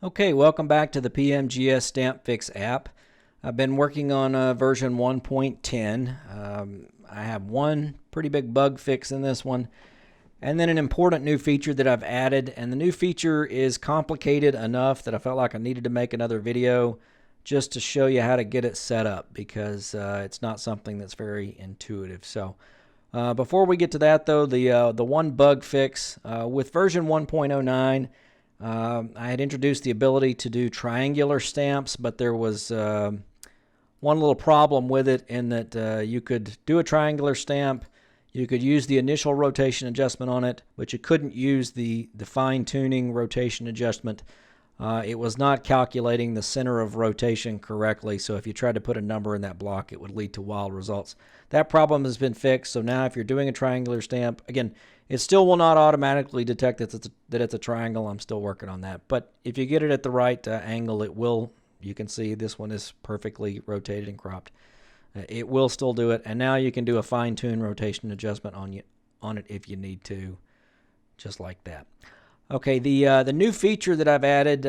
Okay, welcome back to the PMGS StampFix app. I've been working on version 1.10. I have one pretty big bug fix in this one, and then an important new feature that I've added. And the new feature is complicated enough that I felt like I needed to make another video just to show you how to get it set up, because it's not something that's very intuitive. So before we get to that, though, the one bug fix with version 1.09. I had introduced the ability to do triangular stamps, but there was one little problem with it, in that you could do a triangular stamp, you could use the initial rotation adjustment on it, but you couldn't use the fine-tuning rotation adjustment. It was not calculating the center of rotation correctly, so if you tried to put a number in that block, it would lead to wild results. That problem has been fixed, so now if you're doing a triangular stamp, again, it still will not automatically detect that it's a triangle. I'm still working on that. But if you get it at the right angle, it will. You can see this one is perfectly rotated and cropped. It will still do it. And now you can do a fine-tune rotation adjustment on it if you need to, just like that. Okay, the new feature that I've added,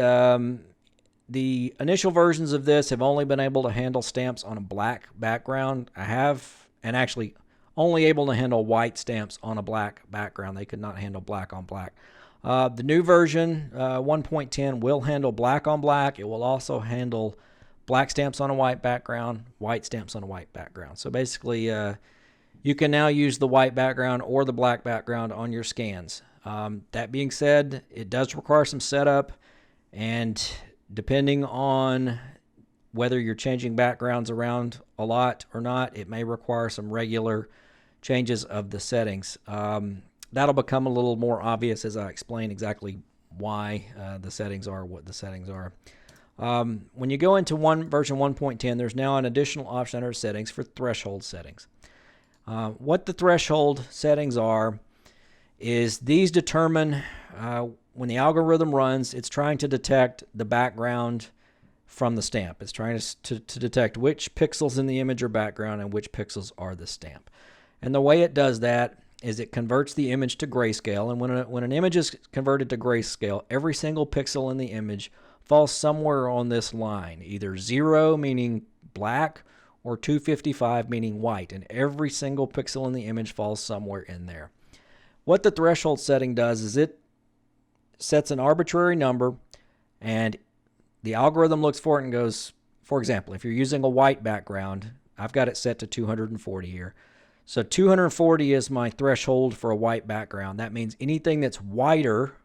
the initial versions of this have only been able to handle stamps on a black background. I have, and actually only able to handle white stamps on a black background. They could not handle black on black. The new version, 1.10, will handle black on black. It will also handle black stamps on a white background, white stamps on a white background. So basically, you can now use the white background or the black background on your scans. That being said, it does require some setup, and depending on whether you're changing backgrounds around a lot or not, it may require some regular changes of the settings. That'll become a little more obvious as I explain exactly why the settings are what the settings are. When you go into version 1.10, there's now an additional option under settings for threshold settings. What the threshold settings are is these determine when the algorithm runs, it's trying to detect the background from the stamp. It's trying to detect which pixels in the image are background and which pixels are the stamp. And the way it does that is it converts the image to grayscale. And when an image is converted to grayscale, every single pixel in the image falls somewhere on this line, either 0, meaning black, or 255, meaning white. And every single pixel in the image falls somewhere in there. What the threshold setting does is it sets an arbitrary number, and the algorithm looks for it and goes, for example, if you're using a white background, I've got it set to 240 here. So 240 is my threshold for a white background. That means anything that's whiter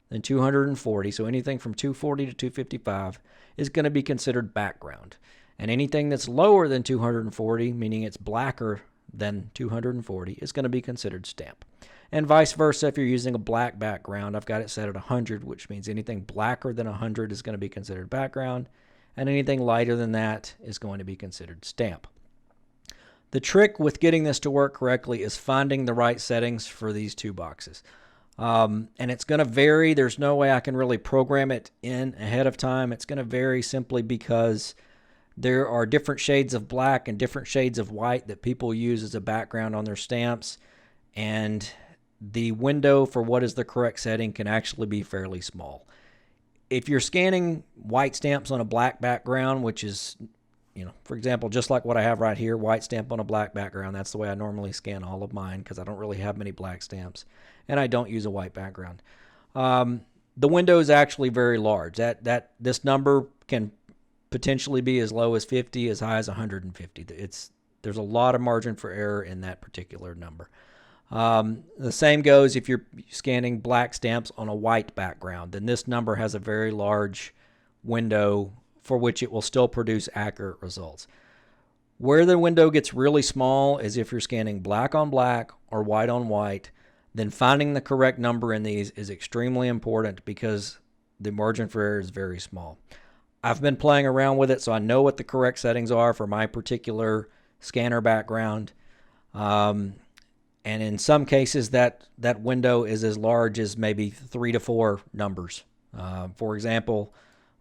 than 240, so anything from 240 to 255, is going to be considered background. And anything that's lower than 240, meaning it's blacker than 240, is going to be considered stamp. And vice versa, if you're using a black background, I've got it set at 100, which means anything blacker than 100 is going to be considered background, and anything lighter than that is going to be considered stamp. The trick with getting this to work correctly is finding the right settings for these two boxes. And it's going to vary. There's no way I can really program it in ahead of time. It's going to vary simply because there are different shades of black and different shades of white that people use as a background on their stamps, and the window for what is the correct setting can actually be fairly small. If you're scanning white stamps on a black background, which is, for example, just like what I have right here, white stamp on a black background, that's the way I normally scan all of mine because I don't really have many black stamps, and I don't use a white background. The window is actually very large. This number can potentially be as low as 50, as high as 150. There's a lot of margin for error in that particular number. The same goes if you're scanning black stamps on a white background, then this number has a very large window for which it will still produce accurate results. Where the window gets really small is if you're scanning black on black or white on white. Then finding the correct number in these is extremely important because the margin for error is very small. I've been playing around with it, so I know what the correct settings are for my particular scanner background. And in some cases, that window is as large as maybe 3 to 4 numbers. For example,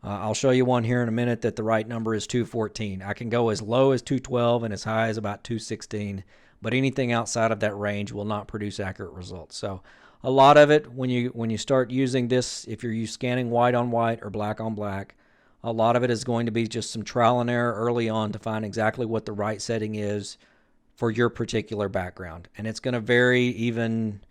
I'll show you one here in a minute that the right number is 214. I can go as low as 212 and as high as about 216, but anything outside of that range will not produce accurate results. So A lot of it, when you start using this, if you're scanning white on white or black on black, a lot of it is going to be just some trial and error early on to find exactly what the right setting is for your particular background. And it's going to vary even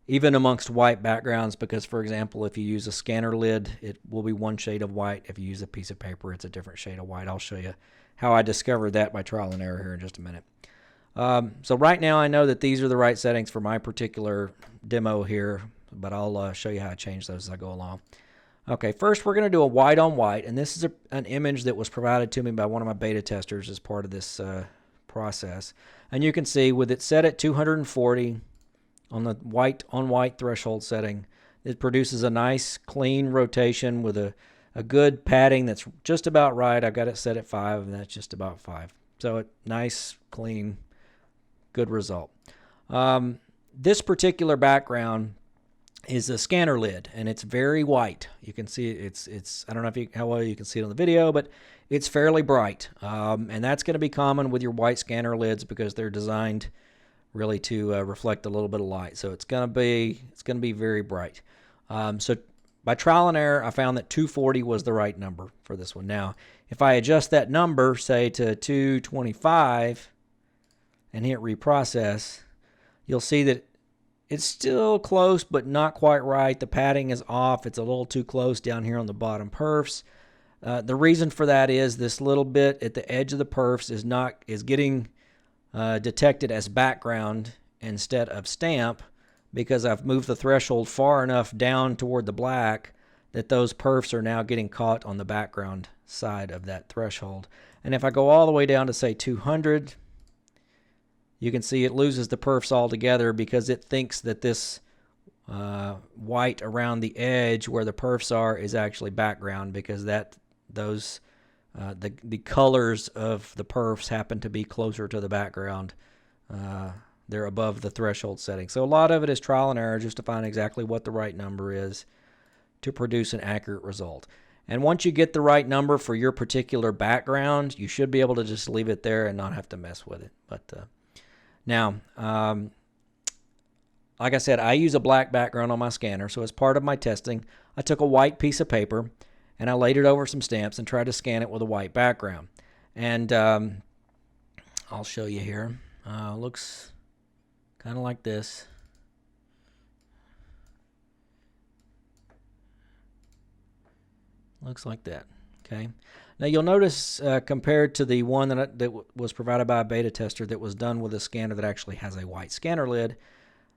amongst white backgrounds because, for example, if you use a scanner lid, it will be one shade of white. If you use a piece of paper, it's a different shade of white. I'll show you how I discovered that by trial and error here in just a minute. So right now I know that these are the right settings for my particular demo here, but I'll show you how I change those as I go along. Okay, first we're going to do a white on white, and this is an image that was provided to me by one of my beta testers as part of this process. And you can see with it set at 240 on the white on white threshold setting, it produces a nice clean rotation with a good padding that's just about right. I've got it set at 5, and that's just about 5. So a nice, clean, good result. This particular background is a scanner lid, and it's very white. You can see it's I don't know how well you can see it on the video, but it's fairly bright. And that's going to be common with your white scanner lids because they're designed really to reflect a little bit of light. So it's going to be very bright. So by trial and error, I found that 240 was the right number for this one. Now, if I adjust that number, say to 225 and hit reprocess, you'll see that it's still close, but not quite right. The padding is off. It's a little too close down here on the bottom perfs. The reason for that is this little bit at the edge of the perfs is getting detected as background instead of stamp because I've moved the threshold far enough down toward the black that those perfs are now getting caught on the background side of that threshold. And if I go all the way down to say 200, you can see it loses the perfs altogether because it thinks that this white around the edge where the perfs are is actually background because the colors of the perfs happen to be closer to the background. They're above the threshold setting. So a lot of it is trial and error just to find exactly what the right number is to produce an accurate result. And once you get the right number for your particular background, you should be able to just leave it there and not have to mess with it. But now, like I said, I use a black background on my scanner. So as part of my testing, I took a white piece of paper and I laid it over some stamps and tried to scan it with a white background. And I'll show you here. Looks kind of like this. Looks like that. Okay. Now you'll notice compared to the one that was provided by a beta tester that was done with a scanner that actually has a white scanner lid,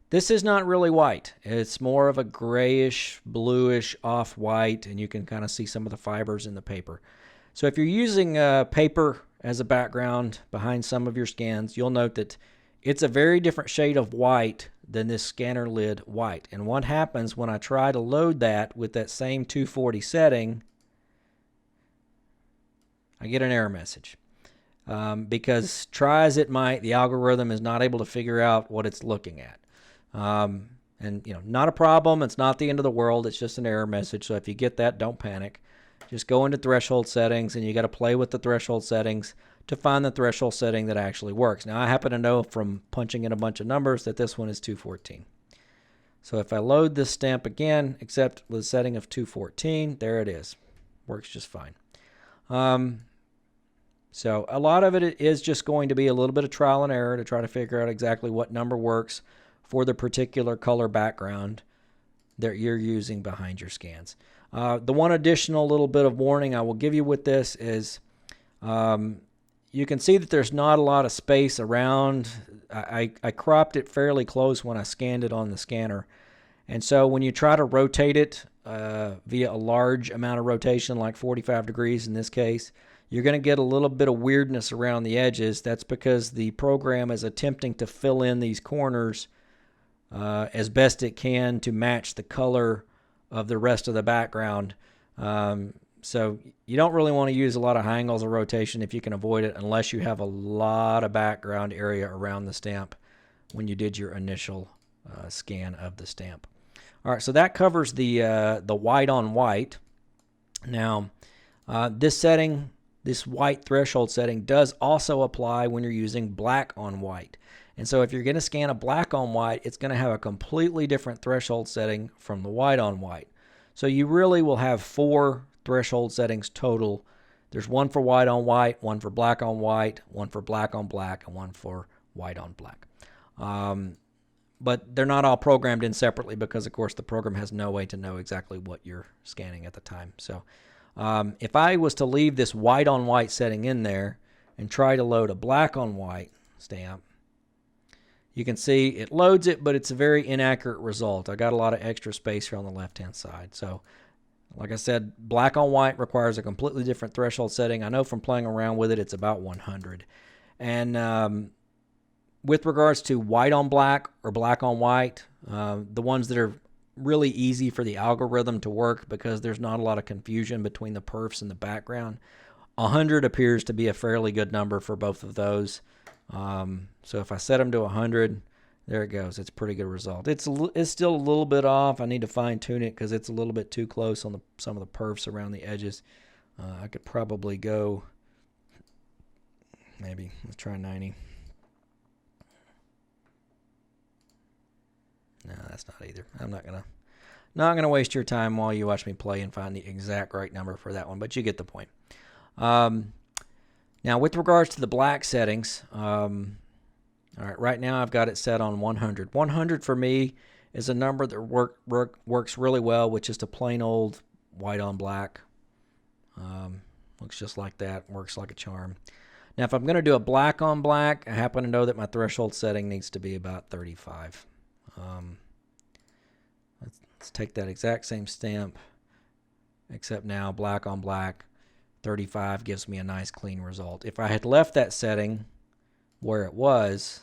this is not really white. It's more of a grayish, bluish, off-white, and you can kind of see some of the fibers in the paper. So if you're using paper as a background behind some of your scans, you'll note that it's a very different shade of white than this scanner lid white. And what happens when I try to load that with that same 240 setting, I get an error message. Because try as it might, the algorithm is not able to figure out what it's looking at. And not a problem. It's not the end of the world. It's just an error message. So if you get that, don't panic. Just go into threshold settings, and you got to play with the threshold settings to find the threshold setting that actually works. Now, I happen to know from punching in a bunch of numbers that this one is 214. So if I load this stamp again, except with a setting of 214, there it is. Works just fine. So a lot of it is just going to be a little bit of trial and error to try to figure out exactly what number works for the particular color background that you're using behind your scans. The one additional little bit of warning I will give you with this is you can see that there's not a lot of space around. I cropped it fairly close when I scanned it on the scanner. And so when you try to rotate it via a large amount of rotation, like 45 degrees in this case, you're going to get a little bit of weirdness around the edges. That's because the program is attempting to fill in these corners as best it can to match the color of the rest of the background. So you don't really want to use a lot of high angles of rotation if you can avoid it, unless you have a lot of background area around the stamp when you did your initial scan of the stamp. All right, so that covers the white on white. Now, this setting, this white threshold setting, does also apply when you're using black on white. And so if you're going to scan a black on white, it's going to have a completely different threshold setting from the white on white. So you really will have 4 threshold settings total. There's one for white on white, one for black on white, one for black on black, and one for white on black. But they're not all programmed in separately because, of course, the program has no way to know exactly what you're scanning at the time. So if I was to leave this white on white setting in there and try to load a black on white stamp, you can see it loads it, but it's a very inaccurate result. I got a lot of extra space here on the left-hand side. So like I said, black on white requires a completely different threshold setting. I know from playing around with it, it's about 100. And with regards to white on black or black on white, the ones that are really easy for the algorithm to work because there's not a lot of confusion between the perfs and the background, 100 appears to be a fairly good number for both of those. So if I set them to 100, there it goes. It's a pretty good result. It's still a little bit off. I need to fine tune it because it's a little bit too close on some of the perfs around the edges. I could probably go, maybe, let's try 90. No, that's not either. I'm not gonna waste your time while you watch me play and find the exact right number for that one, but you get the point. Now, with regards to the black settings, all right, right now I've got it set on 100. 100 for me is a number that works really well with just a plain old white on black. Looks just like that, works like a charm. Now, if I'm going to do a black on black, I happen to know that my threshold setting needs to be about 35. Let's take that exact same stamp, except now black on black. 35 gives me a nice clean result. If I had left that setting where it was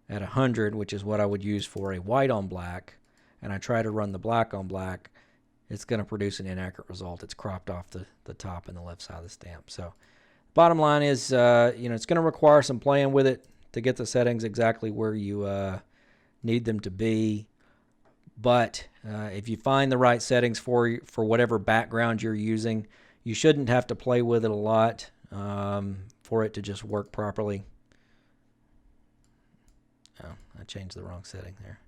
at 100, which is what I would use for a white on black, and I try to run the black on black, it's going to produce an inaccurate result. It's cropped off the top and the left side of the stamp. So bottom line is, it's going to require some playing with it to get the settings exactly where you need them to be. But if you find the right settings for whatever background you're using, you shouldn't have to play with it a lot for it to just work properly. Oh, I changed the wrong setting there.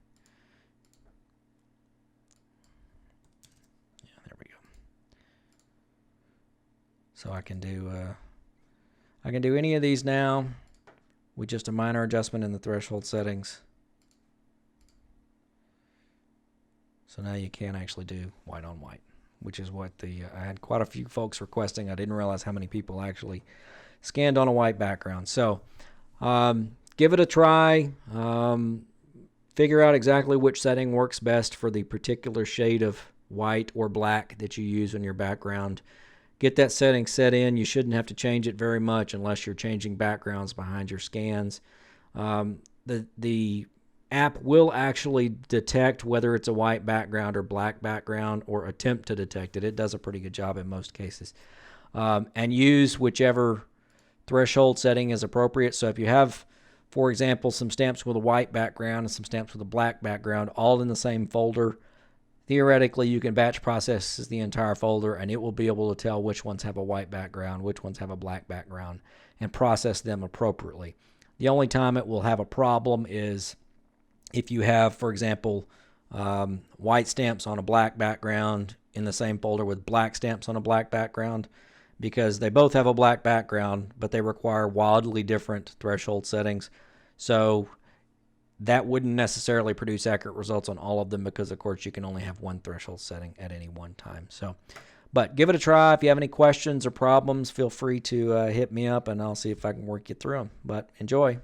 Yeah, there we go. So I can do any of these now with just a minor adjustment in the threshold settings. So now you can actually do white on white, which is what I had quite a few folks requesting. I didn't realize how many people actually scanned on a white background. So give it a try. Figure out exactly which setting works best for the particular shade of white or black that you use on your background. Get that setting set in. You shouldn't have to change it very much unless you're changing backgrounds behind your scans. The app will actually detect whether it's a white background or black background, or attempt to detect it. It does a pretty good job in most cases. And use whichever threshold setting is appropriate. So if you have, for example, some stamps with a white background and some stamps with a black background all in the same folder, theoretically you can batch process the entire folder and it will be able to tell which ones have a white background, which ones have a black background, and process them appropriately. The only time it will have a problem is if you have, for example, white stamps on a black background in the same folder with black stamps on a black background, because they both have a black background, but they require wildly different threshold settings. So that wouldn't necessarily produce accurate results on all of them because, of course, you can only have one threshold setting at any one time. So, but give it a try. If you have any questions or problems, feel free to hit me up, and I'll see if I can work you through them. But enjoy.